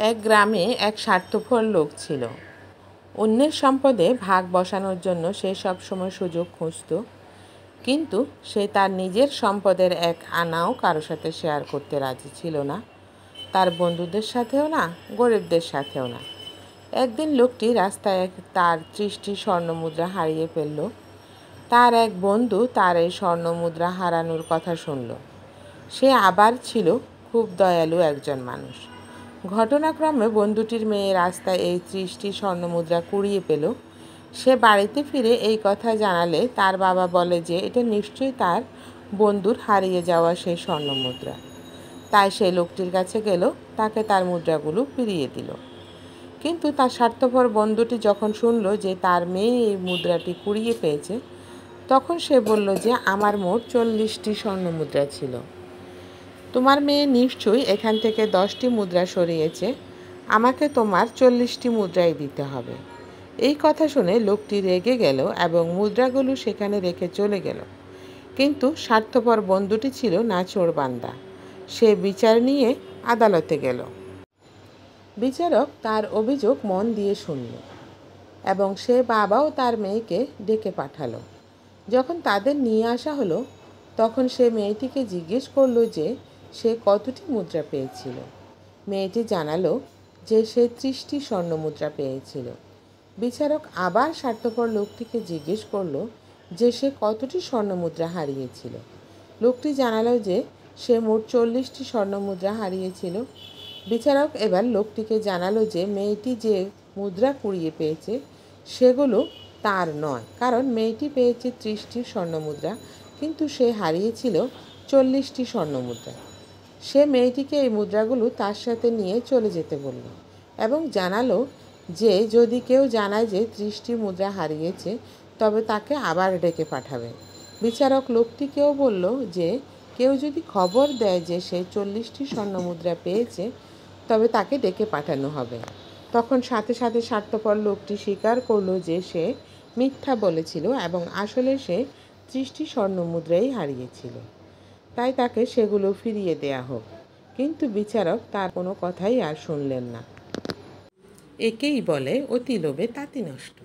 এক গ্রামে এক স্বার্থপর লোক ছিল। অন্যের সম্পদে ভাগ বসানোর জন্য সে সবসময় সুযোগ খুঁজত, কিন্তু সে তার নিজের সম্পদের এক আনাও কারো সাথে শেয়ার করতে রাজি ছিল না, তার বন্ধুদের সাথেও না, গরিবদের সাথেও না। একদিন লোকটি রাস্তায় তার 30টি স্বর্ণমুদ্রা হারিয়ে ফেলল। তার এক বন্ধু তার এই স্বর্ণমুদ্রা হারানোর কথা শুনল। সে আবার ছিল খুব দয়ালু একজন মানুষ। ঘটনাক্রমে বন্ধুটির মেয়ে রাস্তায় এই 30টি স্বর্ণমুদ্রা কুড়িয়ে পেল। সে বাড়িতে ফিরে এই কথা জানালে তার বাবা বলে যে এটা নিশ্চয়ই তার বন্ধুর হারিয়ে যাওয়া সেই স্বর্ণমুদ্রা। তাই সে লোকটির কাছে গেল, তাকে তার মুদ্রাগুলো ফিরিয়ে দিল। কিন্তু তার স্বার্থপর বন্ধুটি যখন শুনল যে তার মেয়ে এই মুদ্রাটি কুড়িয়ে পেয়েছে, তখন সে বলল যে আমার মোট 40টি স্বর্ণমুদ্রা ছিল। তোমার মেয়ে নিশ্চয়ই এখান থেকে 10টি মুদ্রা সরিয়েছে, আমাকে তোমার 40টি মুদ্রাই দিতে হবে। এই কথা শুনে লোকটি রেগে গেল এবং মুদ্রাগুলো সেখানে রেখে চলে গেল। কিন্তু স্বার্থপর বন্ধুটি ছিল নাছোড়বান্দা। সে বিচার নিয়ে আদালতে গেল। বিচারক তার অভিযোগ মন দিয়ে শুনল এবং সে বাবাও তার মেয়েকে ডেকে পাঠালো। যখন তাদের নিয়ে আসা হলো, তখন সে মেয়েটিকে জিজ্ঞেস করলো যে সে কতটি মুদ্রা পেয়েছিল। মেয়েটি জানালো যে সে 30টি স্বর্ণমুদ্রা পেয়েছিল। বিচারক আবার স্বার্থপর লোকটিকে জিজ্ঞেস করলো যে সে কতটি স্বর্ণমুদ্রা হারিয়েছিল। লোকটি জানালো যে সে মোট 40টি স্বর্ণমুদ্রা হারিয়েছিল। বিচারক এবার লোকটিকে জানালো যে মেয়েটি যে মুদ্রা কুড়িয়ে পেয়েছে সেগুলো তার নয়, কারণ মেয়েটি পেয়েছে 30টি স্বর্ণমুদ্রা, কিন্তু সে হারিয়েছিল 40টি স্বর্ণমুদ্রা। সে মেয়েটিকে এই মুদ্রাগুলো তার সাথে নিয়ে চলে যেতে বলল এবং জানালো যে যদি কেউ জানায় যে 30টি মুদ্রা হারিয়েছে, তবে তাকে আবার ডেকে পাঠাবে। বিচারক লোকটিকেও বলল যে কেউ যদি খবর দেয় যে সে 40টি স্বর্ণমুদ্রা পেয়েছে, তবে তাকে ডেকে পাঠানো হবে। তখন সাথে সাথে স্বার্থপর লোকটি স্বীকার করলো যে সে মিথ্যা বলেছিল এবং আসলে সে 30টি স্বর্ণমুদ্রাই হারিয়েছিল। তাই তাকে সেগুলো ফিরিয়ে দেয়া হোক। কিন্তু বিচারক তার কোনো কথাই আর শুনলেন না। একেই বলে অতি লোভে তাঁতি নষ্ট।